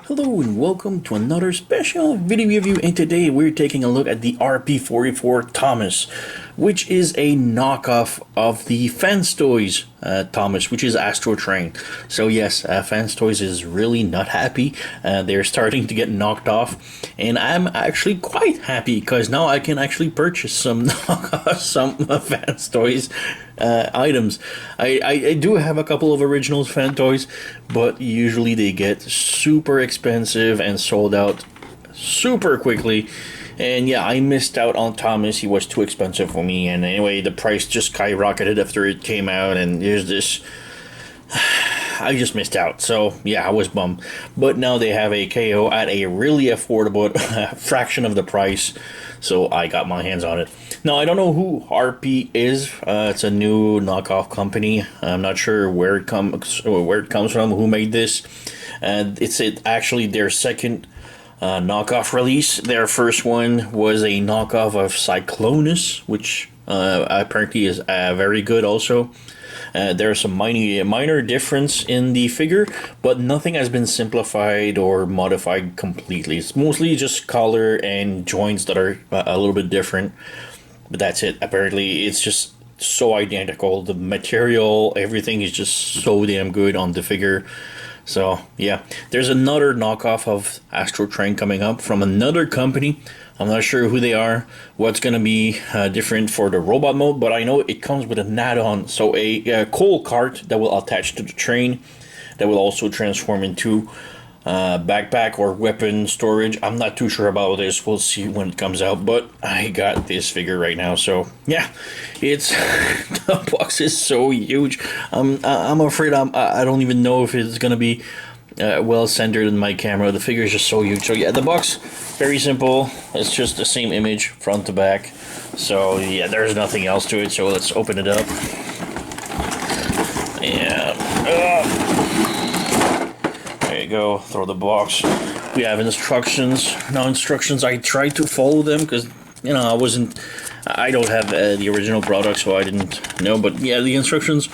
Hello and welcome to another special video review, and today we're taking a look at the RP-44 Thomas, which is a knockoff of the Fanstoys Thomas, which is astro-train. So yes, Fanstoys is really not happy. They're starting to get knocked off, and I'm actually quite happy because now I can actually purchase some Fanstoys items. I do have a couple of originals Fantoys, but usually they get super expensive and sold out super quickly. And yeah, I missed out on Thomas. He was too expensive for me, and anyway, the price just skyrocketed after it came out, and there's this I just missed out. So yeah, I was bummed. But now they have a KO at a really affordable fraction of the price, so I got my hands on it. Now I don't know who RP is. It's a new knockoff company. I'm not sure where it comes from, who made this. It's actually their second knockoff release. Their first one was a knockoff of Cyclonus, which apparently is very good also. There's some minor difference in the figure, but nothing has been simplified or modified completely. It's mostly just color and joints that are a little bit different, but that's it. Apparently it's just so identical. The material, everything is just so damn good on the figure. So yeah, there's another knockoff of astro-train coming up from another company. I'm not sure who they are, what's going to be different for the robot mode, but I know it comes with an add-on. So a coal cart that will attach to the train, that will also transform into backpack or weapon storage. I'm not too sure about this. We'll see when it comes out, but I got this figure right now. So yeah, it's the box is so huge. I'm afraid I don't even know if it's gonna be well centered in my camera. The figure is just so huge. So yeah, the box, very simple. It's just the same image front to back. So yeah, there's nothing else to it. So let's open it up. Yeah. There you go. Throw the box. We have instructions. Now instructions, I tried to follow them because, you know, I don't have the original product, so I didn't know. But yeah, the instructions,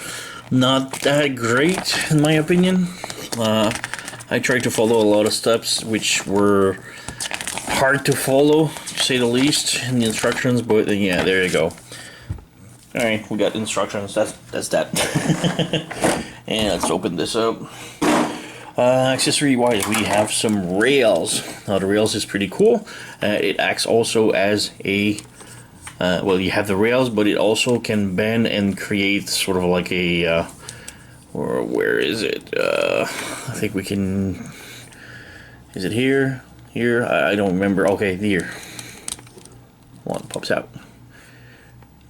not that great in my opinion. I tried to follow a lot of steps which were hard to follow, to say the least, in the instructions. But yeah, there you go. All right, we got instructions. That's that. And let's open this up. Accessory wise, we have some rails. Now the rails is pretty cool. It acts also as a well, you have the rails, but it also can bend and create sort of like a or where is it? I think we can. Is it here? Here? I don't remember. Okay, here. One pops out.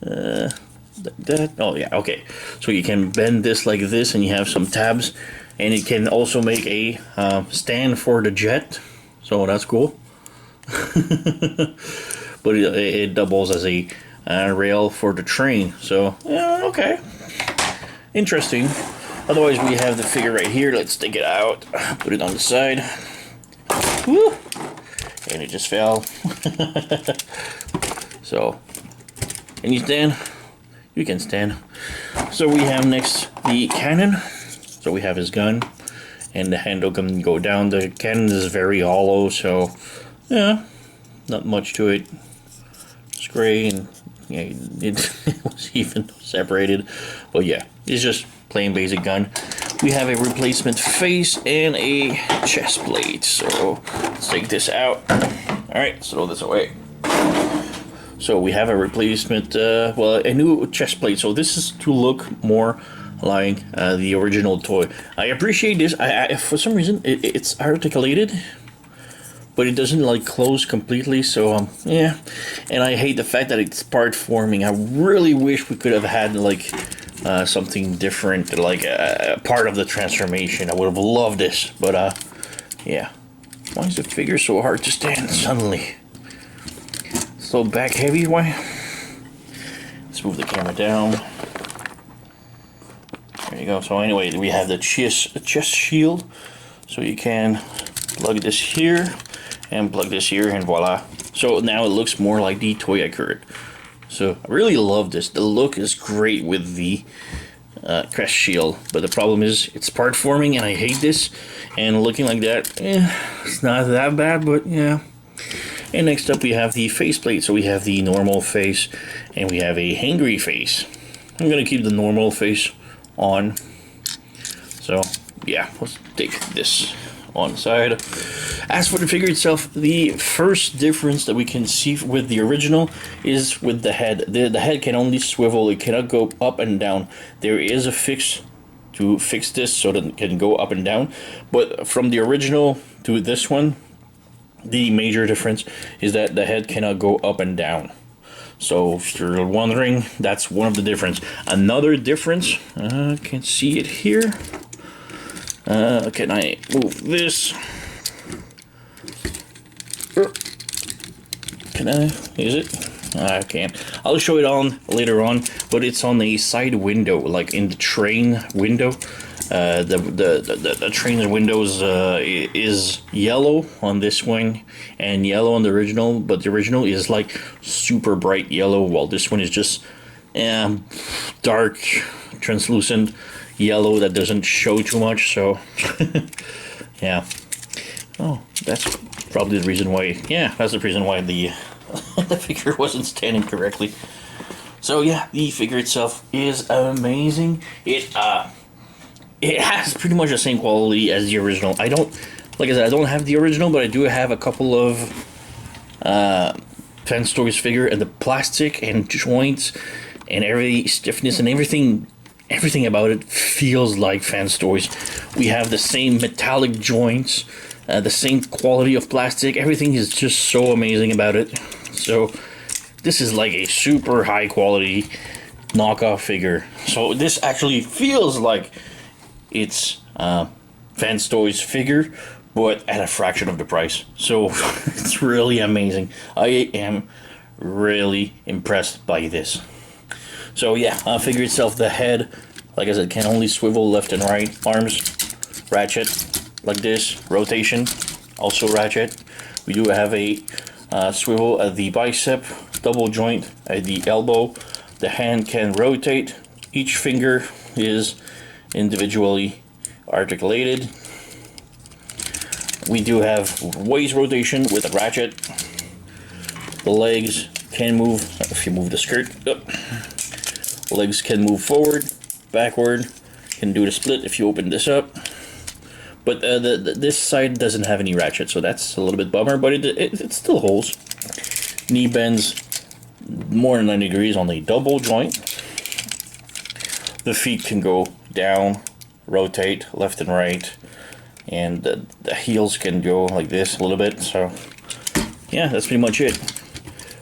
That. Oh yeah. Okay. So you can bend this like this, and you have some tabs. And it can also make a stand for the jet, so that's cool. But it doubles as a rail for the train, so yeah, okay, interesting. Otherwise, we have the figure right here. Let's take it out, put it on the side. Woo! And it just fell. So, can you stand? You can stand. So we have next the cannon. So we have his gun, and the handle can go down. The cannon is very hollow, so yeah, not much to it. It's gray, and yeah, it was even separated. But yeah, it's just plain basic gun. We have a replacement face and a chest plate. So let's take this out. All right, let's throw this away. So we have a replacement, well, a new chest plate. So this is to look more like the original toy. I appreciate this. I for some reason it's articulated, but it doesn't like close completely. So yeah, and I hate the fact that it's part forming. I really wish we could have had like something different, like part of the transformation. I would have loved this, but yeah. Why is the figure so hard to stand suddenly? So back heavy. Why? Let's move the camera down. There you go. So anyway, we have the chest shield, so you can plug this here and plug this here, and voila. So now it looks more like the toy accurate. So I really love this. The look is great with the crest shield. But the problem is it's part forming, and I hate this. And looking like that, it's not that bad, but yeah. And next up we have the faceplate. So we have the normal face, and we have a hangry face. I'm gonna keep the normal face on. So yeah, let's take this on side. As for the figure itself, the first difference that we can see with the original is with the head. The head can only swivel, it cannot go up and down. There is a fix to fix this so that it can go up and down, but from the original to this one, the major difference is that the head cannot go up and down. So if you're wondering, that's one of the difference. Another difference, can see it here. Can I move this? Can I? Is it? I can't. I'll show it on later on, but it's on the side window, like in the train window. The train windows is yellow on this one and yellow on the original, but the original is like super bright yellow, while this one is just dark, translucent yellow that doesn't show too much. So yeah. Oh, that's probably the reason why. Yeah, that's the reason why the the figure wasn't standing correctly. So yeah, the figure itself is amazing. It has pretty much the same quality as the original. I don't, like I said, I don't have the original, but I do have a couple of Fanstoys figure, and the plastic and joints and every stiffness and everything about it feels like Fanstoys. We have the same metallic joints, the same quality of plastic. Everything is just so amazing about it. So this is like a super high quality knockoff figure. So this actually feels like it's Fanstoys figure, but at a fraction of the price. So it's really amazing. I am really impressed by this. So yeah, figure itself, the head, like I said, can only swivel left and right. Arms, ratchet, like this. Rotation, also ratchet. We do have a swivel at the bicep, double joint at the elbow. The hand can rotate. Each finger is individually articulated. We do have waist rotation with a ratchet. The legs can move, if you move the skirt, legs can move forward, backward, can do the split if you open this up. But this side doesn't have any ratchet, so that's a little bit bummer, but it still holds. Knee bends more than 90 degrees on the double joint. The feet can go down, rotate left and right, and the heels can go like this a little bit. So yeah, that's pretty much it.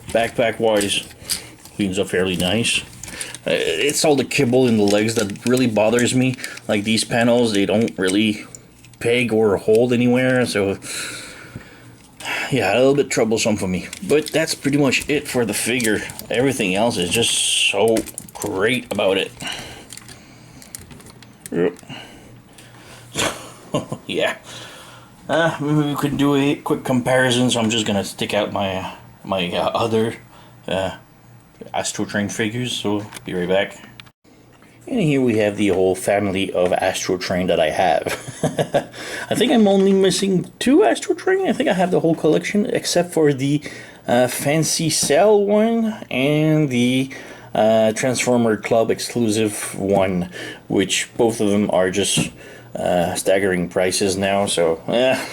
Backpack wise, cleans up fairly nice. It's all the kibble in the legs that really bothers me. Like these panels, they don't really peg or hold anywhere, so yeah, a little bit troublesome for me. But that's pretty much it for the figure. Everything else is just so great about it. Yep. Yeah. Maybe we could do a quick comparison, so I'm just gonna stick out my other astro-train figures, so be right back. And here we have the whole family of astro-train that I have. I think I'm only missing 2 astro-train. I think I have the whole collection except for the Fancy Cell one and the Transformer Club exclusive one, which both of them are just staggering prices now. So yeah.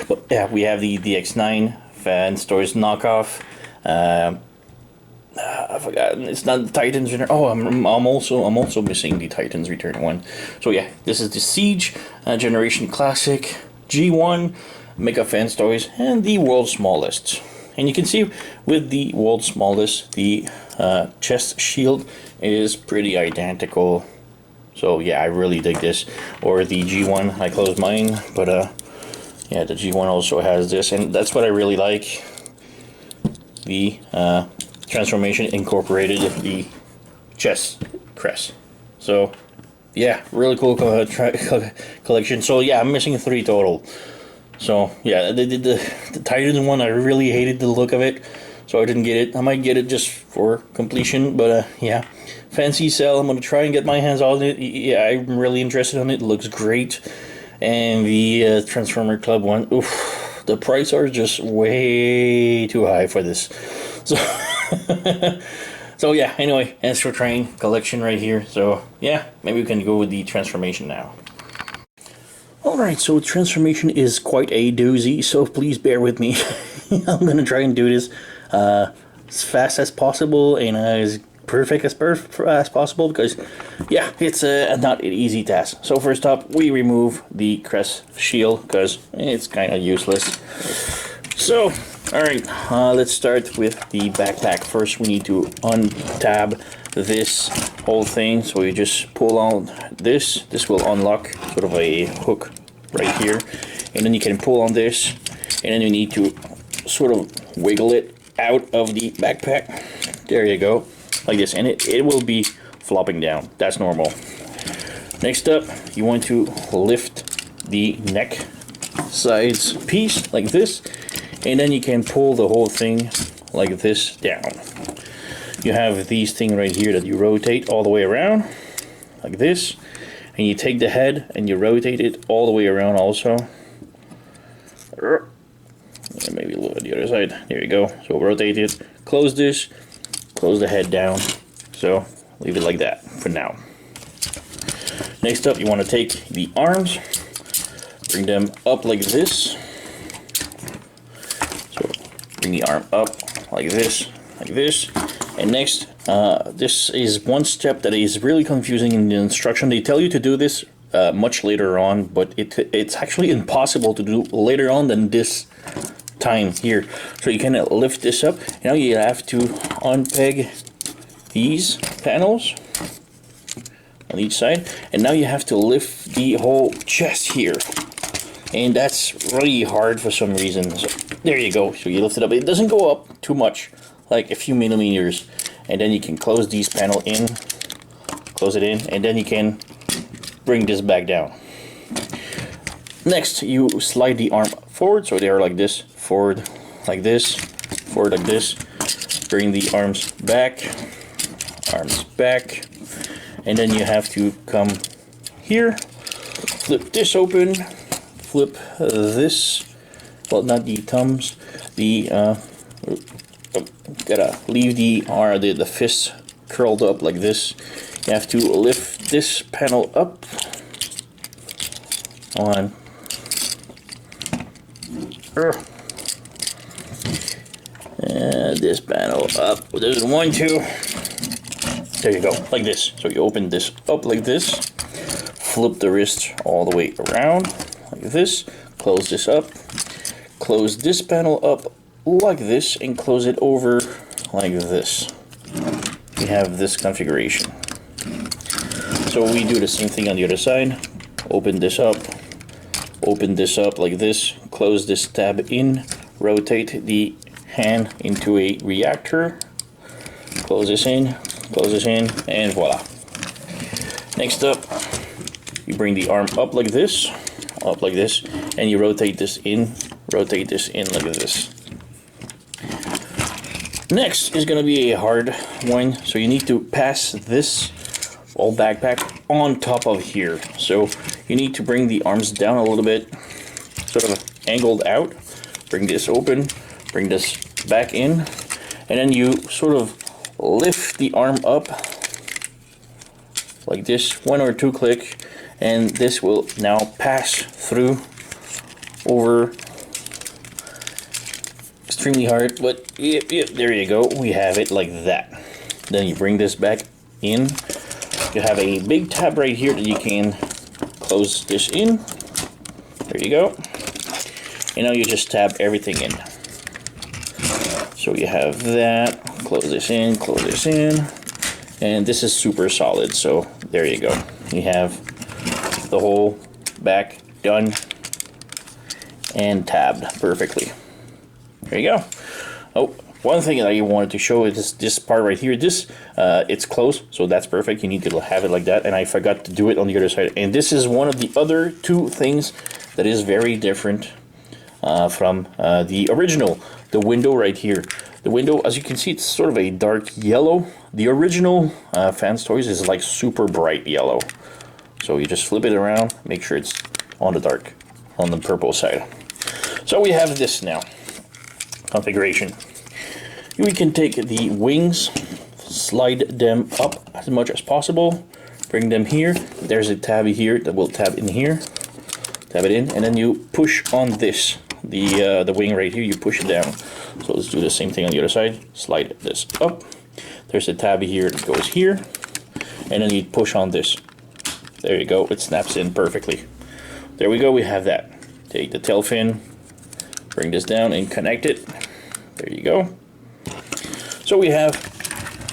But yeah, we have the X9 Fanstoys knockoff. I forgot. It's not the Titans Return. Oh, I'm also missing the Titans Return one. So yeah, this is the Siege Generation Classic G1 Mega Fanstoys and the World's Smallest. And you can see with the World's Smallest, the chest shield is pretty identical. So yeah, I really dig this. Or the G1, I closed mine, but yeah, the G1 also has this, and that's what I really like. The transformation incorporated the chest crest. So yeah, really cool collection. So yeah, I'm missing 3 total. So yeah, the Titan one, I really hated the look of it. so I didn't get it. I might get it just for completion, but yeah, fancy sell. I'm gonna try and get my hands on it. Yeah, I'm really interested in it. It looks great. And the Transformer Club one, oof, the price are just way too high for this. So, so yeah, anyway, astro-train collection right here. So yeah, maybe we can go with the transformation now. Alright, so transformation is quite a doozy, so please bear with me. I'm gonna try and do this as fast as possible and as perfect as possible, because yeah, it's not an easy task. So first up, we remove the crest shield because it's kind of useless. So alright, let's start with the backpack. First we need to untab this whole thing. So you just pull on this will unlock sort of a hook right here, and then you can pull on this, and then you need to sort of wiggle it out of the backpack. There you go, like this, and it will be flopping down. That's normal. Next up, you want to lift the neck sides piece like this, and then you can pull the whole thing like this down. You have these things right here that you rotate all the way around like this, and you take the head and you rotate it all the way around also. And maybe a little bit the other side. There you go. So rotate it, close this, close the head down. So leave it like that for now. Next up, you want to take the arms, bring them up like this. So bring the arm up like this, and next, this is one step that is really confusing in the instruction. They tell you to do this much later on, but it's actually impossible to do later on than this time here. So you can lift this up. Now you have to unpeg these panels on each side, and now you have to lift the whole chest here, and that's really hard for some reason. So there you go. So you lift it up. It doesn't go up too much, like a few millimeters, and then you can close these panel in, close it in, and then you can bring this back down. Next, you slide the arm forward, so they are like this, forward like this, forward like this. Bring the arms back, and then you have to come here, flip this open, flip this, well, not the thumbs, the gotta leave the fist curled up like this. You have to lift this panel up on this panel up. There's 1, 2. There you go, like this. So you open this up like this, flip the wrist all the way around like this, close this up, close this panel up like this, and close it over like this. We have this configuration. So we do the same thing on the other side. Open this up like this, close this tab in, rotate the hand into a reactor, close this in, and voila. Next up, you bring the arm up like this, and you rotate this in like this. Next is going to be a hard one, so you need to pass this whole backpack on top of here. So you need to bring the arms down a little bit, sort of angled out, bring this open, bring this back in, and then you sort of lift the arm up like this, 1 or 2 click, and this will now pass through over. Extremely hard, but yep, there you go. We have it like that. Then you bring this back in. You have a big tab right here that you can close this in. There you go. And now you just tab everything in. So you have that. Close this in, and this is super solid. So there you go. You have the whole back done and tabbed perfectly. There you go. Oh, one thing that I wanted to show is this part right here. This, it's closed, so that's perfect. You need to have it like that, and I forgot to do it on the other side. And this is one of the other 2 things that is very different from the original. The window right here. The window, as you can see, it's sort of a dark yellow. The original Fanstoys is like super bright yellow. So you just flip it around, make sure it's on the purple side. So we have this now. Configuration. We can take the wings, slide them up as much as possible, bring them here. There's a tabby here that will tab in here. Tab it in, and then you push on this. The wing right here, you push it down. So let's do the same thing on the other side. Slide this up. There's a tabby here that goes here, and then you push on this. There you go, it snaps in perfectly. There we go, we have that. Take the tail fin, bring this down and connect it. There you go. So we have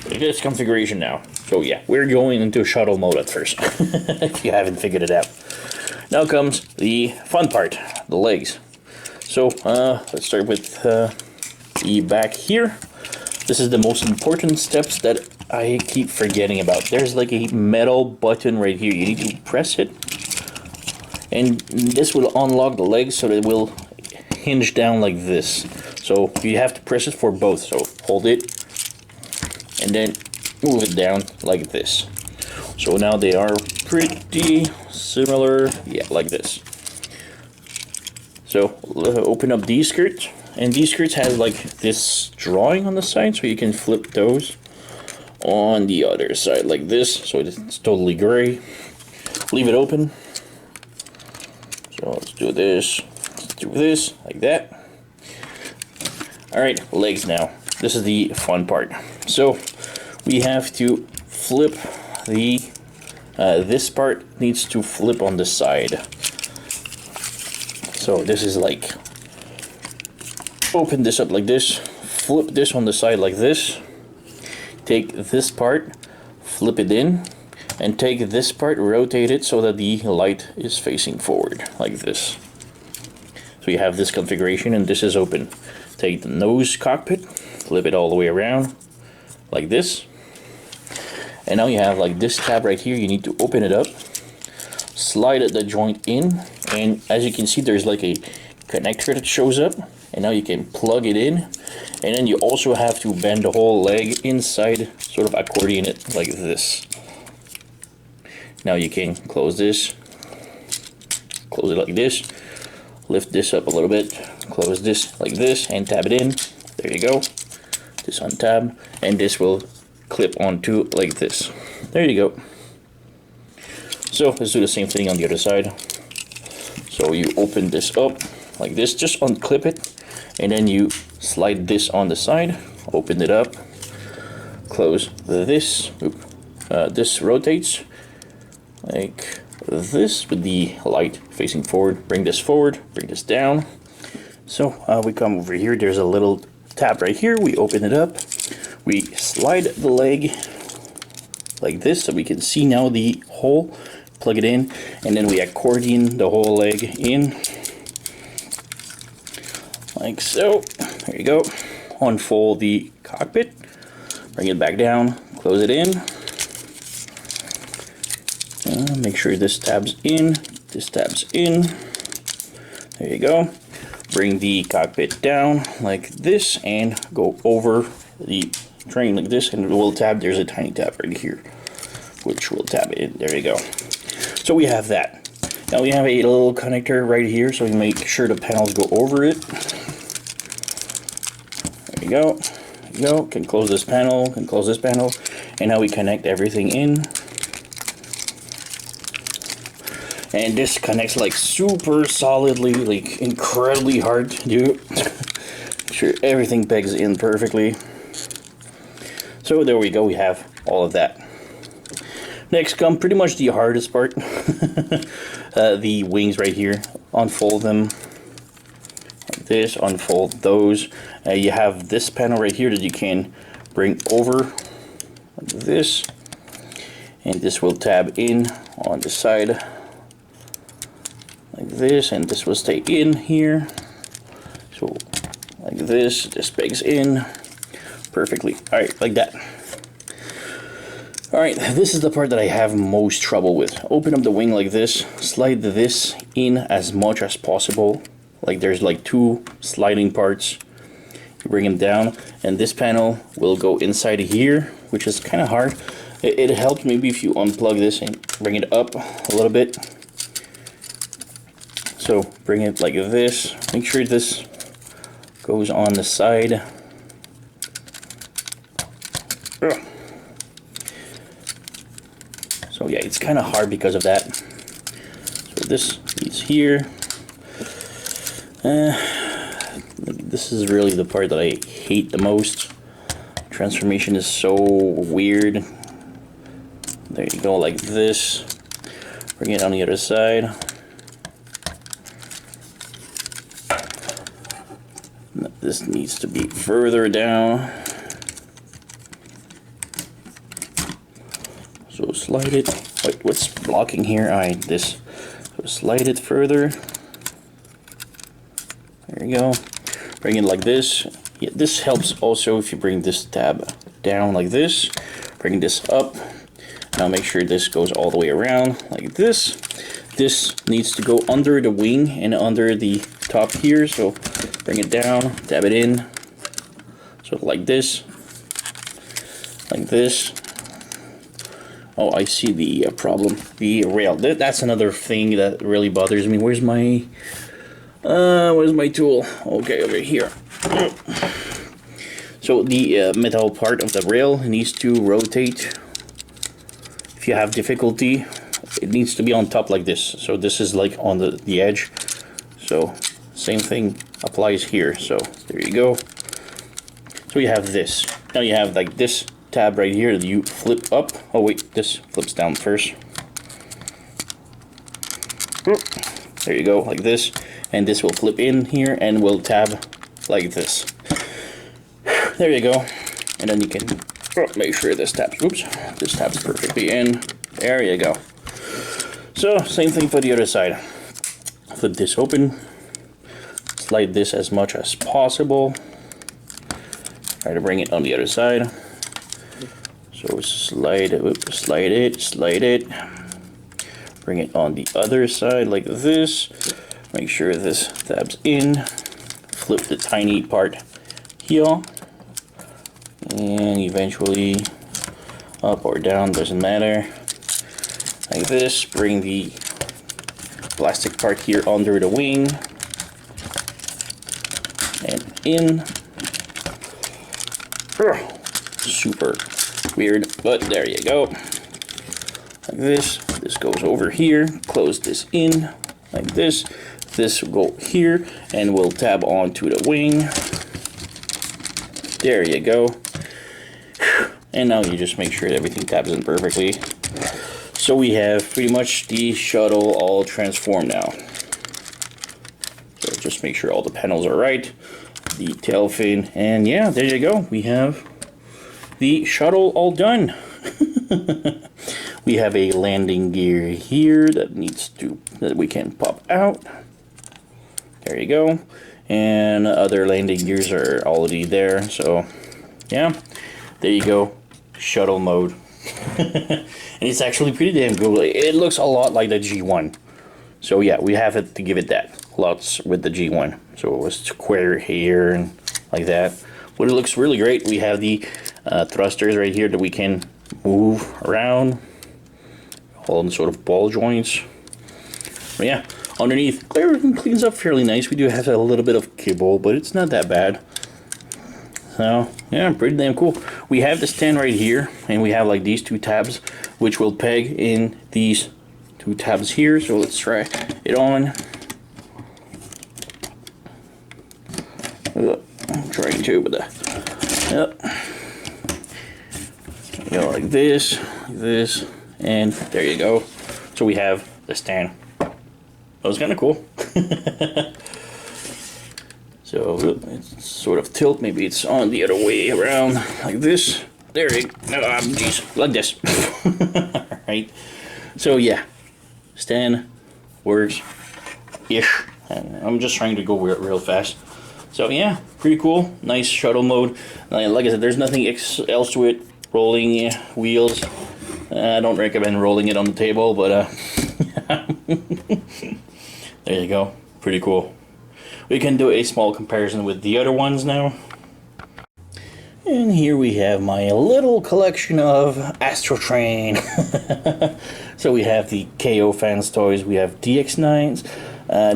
this configuration now. So yeah, we're going into shuttle mode at first, if you haven't figured it out. Now comes the fun part, the legs. So let's start with the back here. This is the most important steps that I keep forgetting about. There's like a metal button right here. You need to press it, and this will unlock the legs so that it will hinge down like this. So you have to press it for both. So hold it and then move it down like this. So now they are pretty similar, yeah, like this. So open up these skirts, and these skirts have like this drawing on the side, so you can flip those on the other side like this, so it's totally gray. Leave it open. So let's do this, like that. Alright, legs now. This is the fun part. So we have to flip the, this part needs to flip on the side. So this is like, open this up like this, flip this on the side like this, take this part, flip it in, and take this part, rotate it so that the light is facing forward, like this. So you have this configuration, and this is open. Take the nose cockpit, flip it all the way around, like this. And now you have like this tab right here, you need to open it up, slide the joint in, and as you can see there's like a connector that shows up, and now you can plug it in, and then you also have to bend the whole leg inside, sort of accordion it like this. Now you can close this, close it like this, lift this up a little bit, close this like this, and tab it in. There you go. This untab, and this will clip onto like this. There you go. So let's do the same thing on the other side. So you open this up like this, just unclip it, and then you slide this on the side, open it up, close this. This rotates like this with the light facing forward. Bring this forward, bring this down. So we come over here, there's a little tab right here, we open it up, we slide the leg like this so we can see now the hole, plug it in, and then we accordion the whole leg in like so. There you go. Unfold the cockpit, bring it back down, close it in, make sure this tabs in, this tabs in. There you go. Bring the cockpit down like this and go over the train like this, and it will tab. There's a tiny tab right here which will tab it in. There you go. So we have that. Now we have a little connector right here, so we make sure the panels go over it. There you go. There you go. Can close this panel, can close this panel, and now we connect everything in. And this connects like super solidly, like incredibly hard to do. Make sure everything pegs in perfectly. So there we go, we have all of that. Next come pretty much the hardest part. The wings right here. Unfold them like this, unfold those. You have this panel right here that you can bring over like this, and this will tab in on the side like this, and this will stay in here. So like this pegs in perfectly. Alright, like that. Alright, this is the part that I have most trouble with. Open up the wing like this, slide this in as much as possible, like there's like two sliding parts. You bring them down, and this panel will go inside here, which is kind of hard. It helps maybe if you unplug this and bring it up a little bit. So bring it like this. Make sure this goes on the side. So yeah, it's kind of hard because of that. So this is here. This is really the part that I hate the most. Transformation is so weird. There you go, like this. Bring it on the other side. This needs to be further down. So slide it. Wait, what's blocking here? Alright, this. So slide it further. There you go. Bring it like this. Yeah, this helps also if you bring this tab down like this. Bring this up. Now make sure this goes all the way around like this. This needs to go under the wing and under the top here. So bring it down, tab it in. So like this. Like this. Oh, I see the problem. The rail. That's another thing that really bothers me. Where's my tool? Okay, over here. So the metal part of the rail needs to rotate. If you have difficulty, it needs to be on top like this. So this is like on the edge. So same thing applies here. So there you go. So you have this. Now you have like this tab right here that you flip up. Oh wait, this flips down first. There you go, like this. And this will flip in here and will tab like this. There you go. And then you can make sure this tabs. Oops, this tabs perfectly in. There you go. So same thing for the other side. Flip this open. Slide this as much as possible. Try to bring it on the other side. So slide it, slide it, slide it. Bring it on the other side like this. Make sure this tabs in. Flip the tiny part here. And eventually up or down, doesn't matter. Like this. Bring the plastic part here under the wing. And in. Super weird, but there you go. Like this. This goes over here. Close this in like this. This will go here and will tab onto the wing. There you go. And now you just make sure everything tabs in perfectly. So we have pretty much the shuttle all transformed now. So just make sure all the panels are right. The tail fin, and yeah, there you go. We have the shuttle all done. We have a landing gear here that we can pop out. There you go. And other landing gears are already there. So yeah, there you go. Shuttle mode. And it's actually pretty damn good. It looks a lot like the G1. So yeah, we have it to give it that. Lots with the G1. So it was square here and like that. But it looks really great. We have the thrusters right here that we can move around. All in sort of ball joints. But yeah, underneath, everything cleans up fairly nice. We do have a little bit of kibble, but it's not that bad. So yeah, pretty damn cool. We have the stand right here, and we have like these two tabs, which will peg in these two tabs here. So let's try it on. I'm trying to, but yep. You know, like this, and there you go. So we have the stand. That was kind of cool. So it's sort of tilt. Maybe it's on the other way around, like this. There you go. Geez, like this. All right. So yeah, stand works ish. I'm just trying to go real fast. So yeah, pretty cool. Nice shuttle mode. Like I said, there's nothing else to it. Rolling wheels. I don't recommend rolling it on the table, but there you go. Pretty cool. we can do a small comparison with the other ones now. And here we have my little collection of astro-train. So we have the KO Fanstoys, we have DX9s,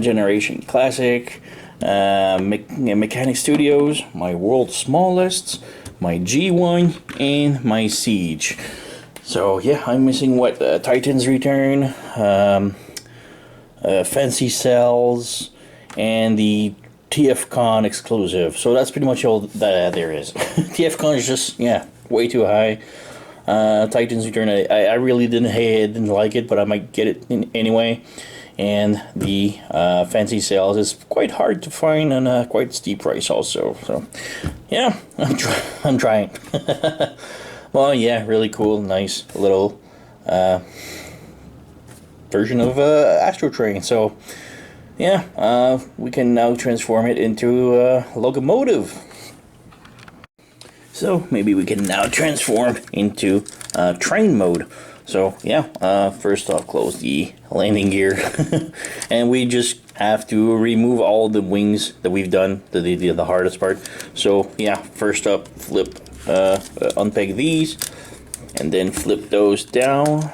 Generation Classic, Mechanic Studios, my World's Smallest, my G1, and my Siege. So yeah, I'm missing what? Titan's Return, Fancy Cells, and the TFCon exclusive. So that's pretty much all that there is. TFCon is just, yeah, way too high. Titan's Return, I really didn't like it, but I might get it anyway. And the Fancy Sales is quite hard to find and quite steep price also. So yeah, I'm trying. Well, yeah, really cool, nice little version of astro-train. So yeah, we can now transform it into a locomotive. So maybe we can now transform into train mode. So yeah, first off, close the landing gear, and we just have to remove all the wings that we've done, the hardest part. So yeah, first up, flip, unpeg these, and then flip those down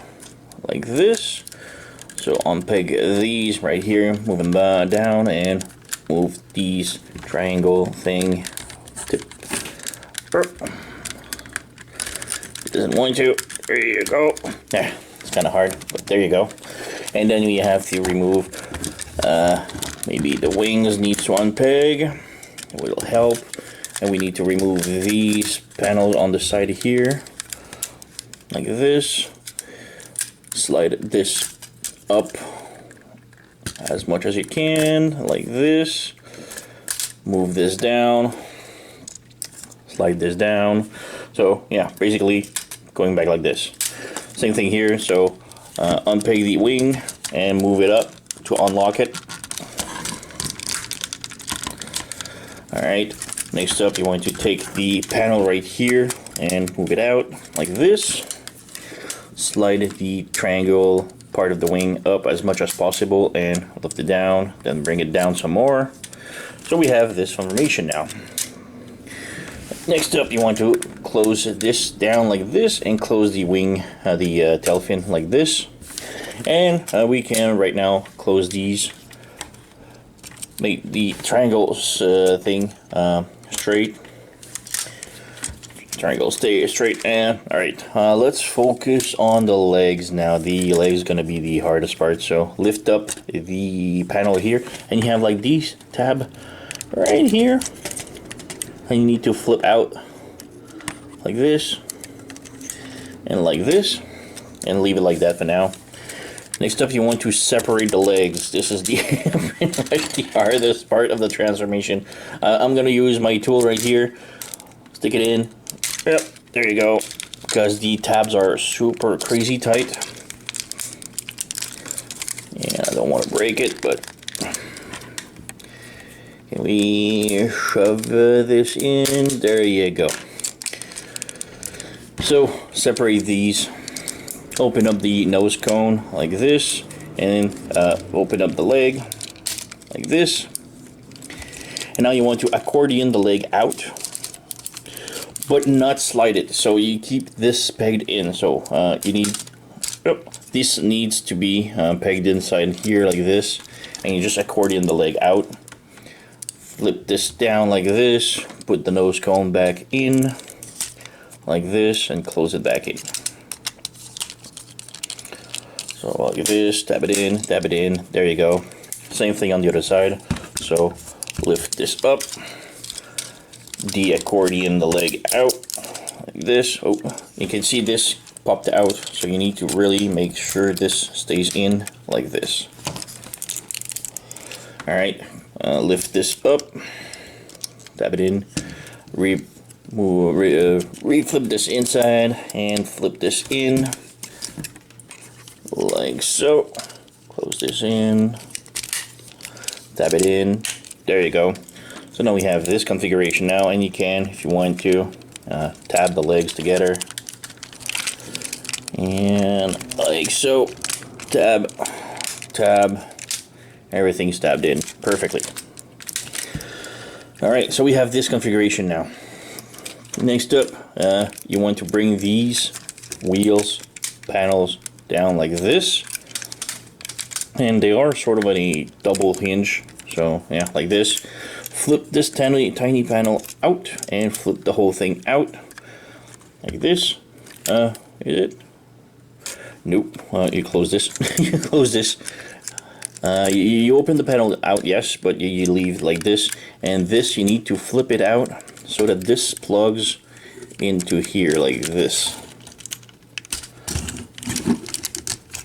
like this. So unpeg these right here, move them down, and move these triangle thing to. It doesn't want to. There you go. Yeah, it's kind of hard, but there you go. And then we have to remove, maybe the wings needs to unpeg. It will help. And we need to remove these panels on the side here, like this. Slide this up as much as you can, like this. Move this down. Slide this down. So yeah, basically going back like this. Same thing here. So unpeg the wing and move it up to unlock it. Alright, next up you want to take the panel right here and move it out like this. Slide the triangle part of the wing up as much as possible and lift it down, then bring it down some more. So we have this formation now. Next up, you want to close this down like this and close the wing, the tail fin like this. And we can right now close these. Make the triangles thing straight. Triangle stay straight. And all right, let's focus on the legs now. The legs gonna be the hardest part. So lift up the panel here, and you have like these tab right here. And you need to flip out like this and like this and leave it like that for now. Next up, you want to separate the legs. This is the, the hardest part of the transformation. I'm going to use my tool right here. Stick it in. Yep, there you go. Because the tabs are super crazy tight. Yeah, I don't want to break it, but can we shove this in? There you go. So separate these. Open up the nose cone like this, and then open up the leg like this. And now you want to accordion the leg out, but not slide it. So you keep this pegged in. So you need, this needs to be pegged inside here like this, and you just accordion the leg out. Flip this down like this, put the nose cone back in like this, and close it back in. So like this, tap it in, there you go. Same thing on the other side. So lift this up, de-accordion the leg out like this. Oh, you can see this popped out, so you need to really make sure this stays in like this. Alright, lift this up, tap it in, re-flip this inside and flip this in like so. Close this in, tap it in, there you go. So now we have this configuration now, and you can, if you want to, tab the legs together and like so. Tab, everything's tabbed in perfectly. Alright, so we have this configuration now. Next up, you want to bring these wheels, panels down like this. And they are sort of on a double hinge. So yeah, like this. Flip this tiny panel out and flip the whole thing out. Like this. Is it? Nope. You close this. You close this. You open the panel out, yes, but you leave like this. And this, you need to flip it out so that this plugs into here like this.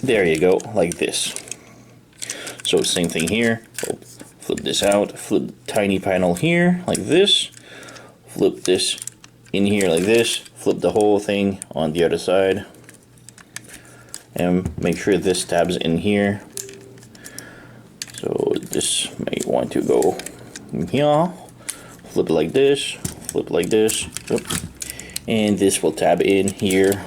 There you go, like this. So same thing here. Flip this out, flip the tiny panel here like this. Flip this in here like this. Flip the whole thing on the other side. And make sure this tabs in here. So this may want to go in here. Flip it like this, flip like this. And this will tab in here.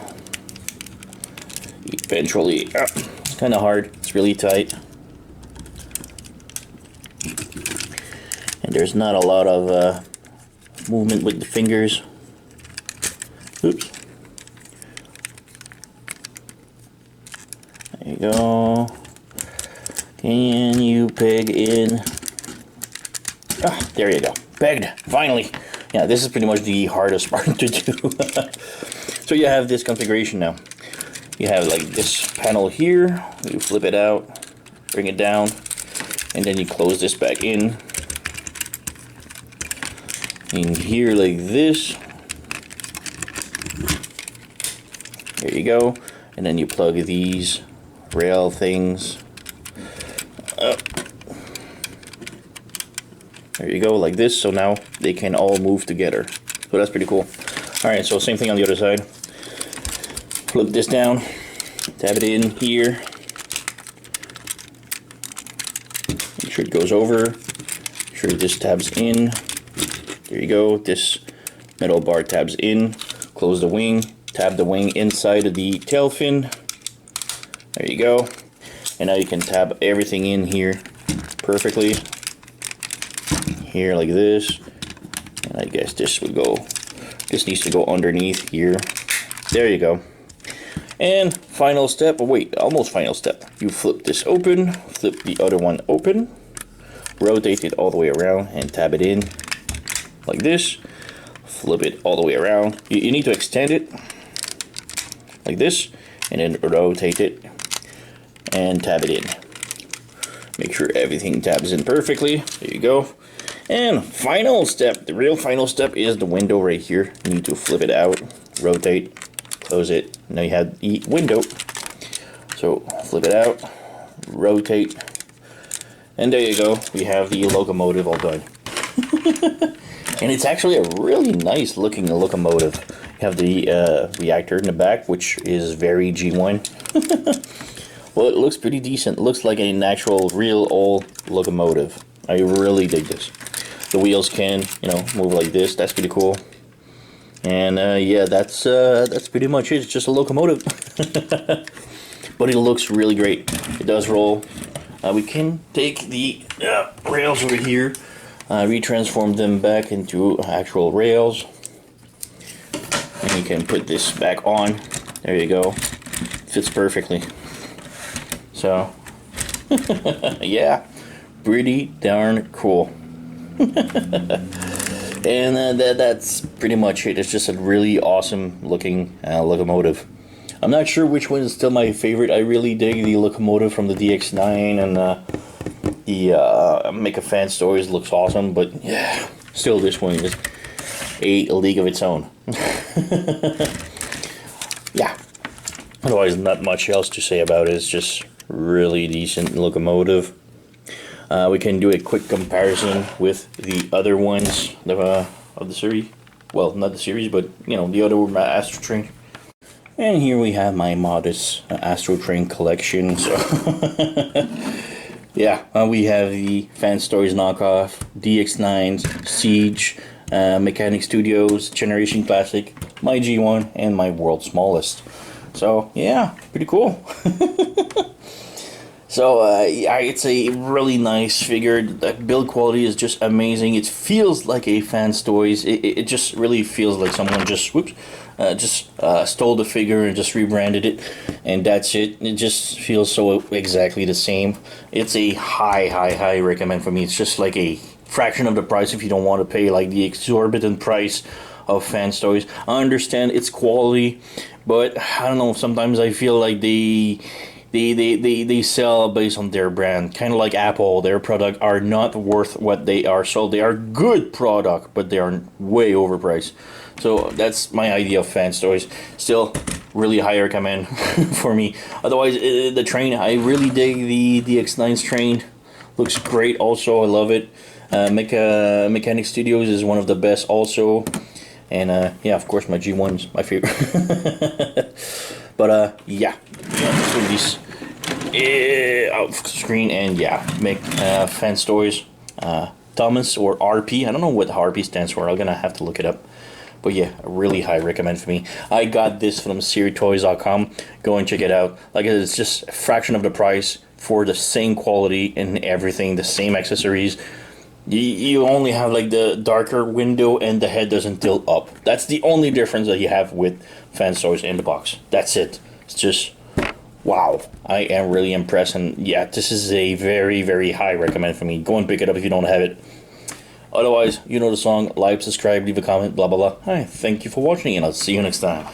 Eventually, it's kind of hard, it's really tight. And there's not a lot of movement with the fingers. Oops. There you go. Can you peg in? Ah, there you go. Pegged, finally. Yeah, this is pretty much the hardest part to do. So you have this configuration now. You have like this panel here. You flip it out, bring it down, and then you close this back in here like this. There you go. And then you plug these rail things up. There you go, like this. So now they can all move together. So that's pretty cool. Alright, so same thing on the other side. Flip this down, tab it in here. Make sure it goes over. Make sure this tabs in. There you go. This metal bar tabs in. Close the wing. Tab the wing inside of the tail fin. There you go. And now you can tab everything in here perfectly. Here like this. And I guess this would go. This needs to go underneath here. There you go. And final step. Oh wait, almost final step. You flip this open. Flip the other one open. Rotate it all the way around and tab it in. Like this. Flip it all the way around. You need to extend it like this, and then rotate it and tab it in. Make sure everything tabs in perfectly. There you go. And final step, the real final step is the window right here. You need to flip it out, rotate, close it. Now you have the window. So flip it out, rotate, and there you go. We have the locomotive all done. And it's actually a really nice looking locomotive. You have the reactor in the back, which is very G1. Well, it looks pretty decent. It looks like an actual, real old locomotive. I really dig this. The wheels can, you know, move like this. That's pretty cool. And yeah, that's pretty much it. It's just a locomotive. But it looks really great. It does roll. We can take the rails over here. Retransform them back into actual rails, and you can put this back on. There you go. Fits perfectly. So yeah, pretty darn cool. And that's pretty much it. It's just a really awesome looking locomotive. I'm not sure which one is still my favorite. I really dig the locomotive from the DX9, and the Make a Fanstoys looks awesome, but yeah, still this one is a league of its own. Yeah, otherwise not much else to say about it. It's just really decent locomotive. We can do a quick comparison with the other ones of the series. Well, not the series, but you know, the other astro-train. And here we have my modest astro-train collection. So yeah, we have the Fanstoys knockoff, DX9s, Siege, Mechanic Studios, Generation Classic, my G1, and my world's smallest. So yeah, pretty cool. So yeah, it's a really nice figure. The build quality is just amazing. It feels like a Fanstoys. It just really feels like someone just stole the figure and just rebranded it, and that's it. It just feels so exactly the same. It's a high recommend for me. It's just like a fraction of the price if you don't want to pay like the exorbitant price of Fanstoys. I understand its quality, but I don't know. Sometimes I feel like they sell based on their brand, kind of like Apple. Their product are not worth what they are sold. They are good product, but they are way overpriced. So that's my idea of Fanstoys. Still, really high recommend for me. Otherwise, the train, I really dig the X9's train. Looks great. Also, I love it. Mechanic Studios is one of the best also. And yeah, of course, my G1's my favorite. But yeah, so these out screen, and yeah, make Fanstoys Thomas or RP. I don't know what RP stands for. I'm gonna have to look it up. But yeah, a really high recommend for me. I got this from SeriToys.com. Go and check it out. Like I said, it's just a fraction of the price for the same quality and everything, the same accessories. You only have like the darker window and the head doesn't tilt up. That's the only difference that you have with Fanstoys in the box. That's it. It's just wow. I am really impressed, and yeah, this is a very high recommend for me. Go and pick it up if you don't have it. Otherwise, you know the song. Like, subscribe, leave a comment, blah blah blah. Hi, thank you for watching, and I'll see you next time.